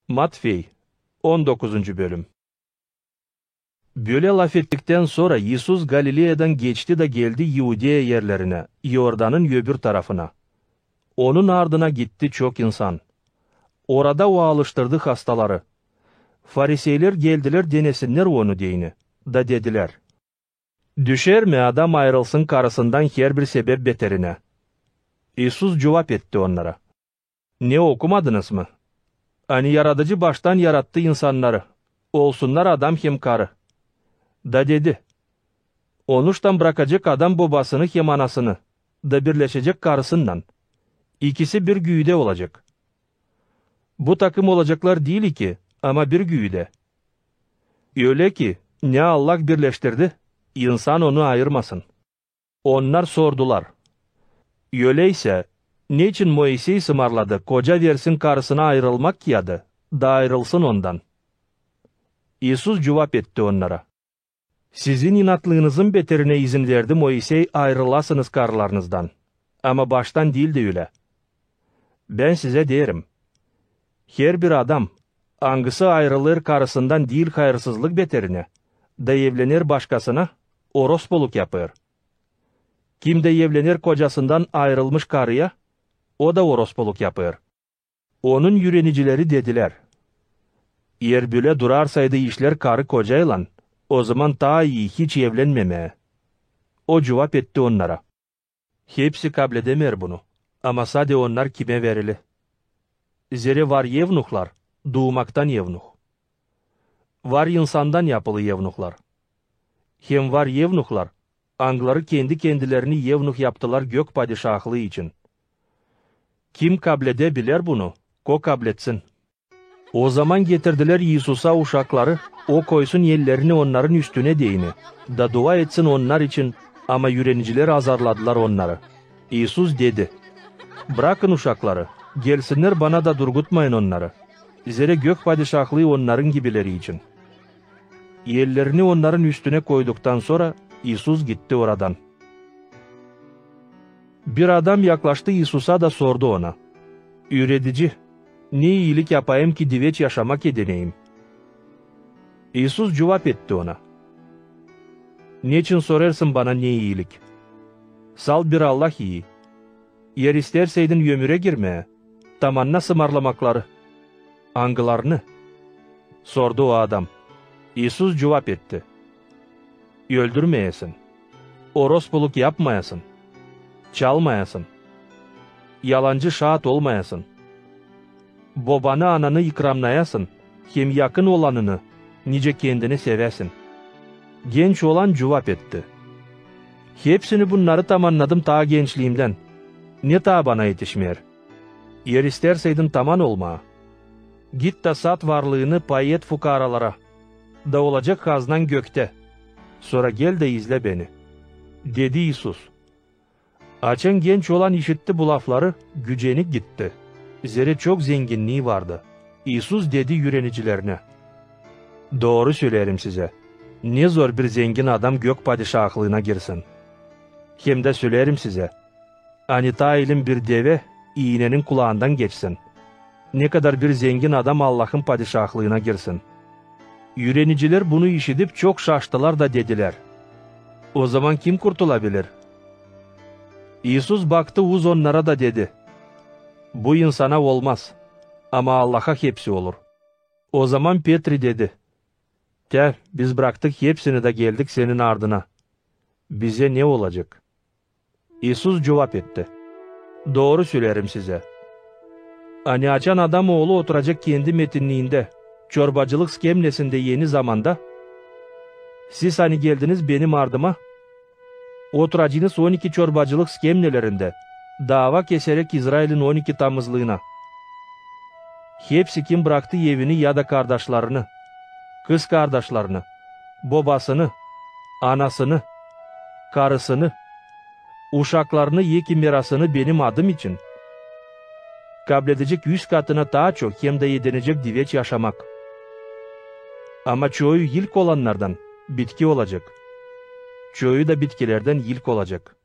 Matvey 19. bölüm. Böyle laf ettikten sonra İsus Galilea'dan geçti de geldi Yahudea yerlerine, Yordan'ın öbür tarafına. Onun ardına gitti çok insan. Orada o alıştırdı hastaları. Fariseyler geldiler denesinler onu deyini. Da dediler: "Düşer mi adam ayrılsın karısından her bir sebep beterine?" İsus cevap etti onlara: "Ne okumadınız mı? Hani yaratıcı baştan yarattı insanları. Olsunlar adam hem karı. Da dedi: Onuştan bırakacak adam babasını hem anasını. Da birleşecek karısından. İkisi bir güğüde olacak. Bu takım olacaklar değil ki, ama bir güğüde. Öyle ki ne Allah birleştirdi, insan onu ayırmasın." Onlar sordular: "Öyleyse niçin Moisey ısmarladı, koca versin karısına ayrılmak yadı, da ayrılsın ondan?" İsus cevap etti onlara: "Sizin inatlığınızın beterine izin verdi Moisey ayrılasınız karılarınızdan. Ama baştan değil de öyle. Ben size derim, her bir adam, hangisi ayrılır karısından değil hayırsızlık beterine, da evlenir başkasına, orospoluk yapar. Kim de evlenir kocasından ayrılmış karıya, o da orospoluk yapar." Onun yürenicileri dediler: "Eğer böyle durarsaydı işler karı kocayla, o zaman daha iyi hiç evlenmemeye." O cevap etti onlara: "Hepsi kabul edemer bunu, ama sadece onlar kime verili? Zere var yevnuhlar, doğmaktan yevnuh. Var insandan yapılı yevnuhlar. Hem var yevnuhlar, angları kendi kendilerini yevnuh yaptılar gök padişahlığı için. Kim kabul edebilir bunu, o kabul etsin." O zaman getirdiler İsus'a uşakları, o koysun ellerini onların üstüne değini, da dua etsin onlar için, ama yüreniciler azarladılar onları. İsus dedi: "Bırakın uşakları, gelsinler bana da durgutmayın onları. Zere gök padişahlığı onların gibileri için." Ellerini onların üstüne koyduktan sonra İsus gitti oradan. Bir adam yaklaştı İsus'a da sordu ona: "Öğretici, ne iyilik yapayım ki diveç yaşamak edineyim?" İsus cevap etti ona: "Niçin sorarsın bana ne iyilik? Sal bir Allah iyi. Eğer isterseydin ömüre girmeye, tamanna sımarlamakları, angılarını." Sordu o adam. İsus cevap etti: "Öldürmeyesin, orospuluk yapmayasın, çalmayasın, yalancı şahit olmayasın, babanı ananı ikramlayasın, hem yakın olanını, nice kendini sevesin." Genç olan cevap etti: "Hepsini bunları tamamladım ta gençliğimden. Ne ta bana yetişmeyer? Eğer isterseydin taman olma. Git da sat varlığını pay et fukaralara, da olacak haznan gökte. Sonra gel de izle beni." Dedi İsus. Açan genç olan işitti bu lafları, gücenip gitti. Zere çok zenginliği vardı. İsus dedi yürenicilerine: "Doğru söylerim size, ne zor bir zengin adam gök padişahlığına girsin. Hem de söylerim size, hani ta elin bir deve iğnenin kulağından geçsin. Ne kadar bir zengin adam Allah'ın padişahlığına girsin." Yüreniciler bunu işitip çok şaştılar da dediler: "O zaman kim kurtulabilir?" İsus baktı uz onlara da dedi: "Bu insana olmaz, ama Allah'a hepsi olur." O zaman Petri dedi: "Gel, biz bıraktık hepsini de geldik senin ardına. Bize ne olacak?" İsus cevap etti: "Doğru söylerim size. Hani açan adam oğlu oturacak kendi metinliğinde, çorbacılık skemlesinde yeni zamanda, siz hani geldiniz benim ardıma, oturacağınız 12 çorbacılık skemlelerinde, dava keserek İsrail'in 12 tamızlığına. Hepsi kim bıraktı evini ya da kardeşlerini, kız kardeşlerini, babasını, anasını, karısını, uşaklarını yeki mirasını benim adım için, kabul edecek 100 katına daha çok hem de yedenecek diveç yaşamak. Ama çoğu ilk olanlardan bitki olacak, çoğu da bitkilerden ilk olacak."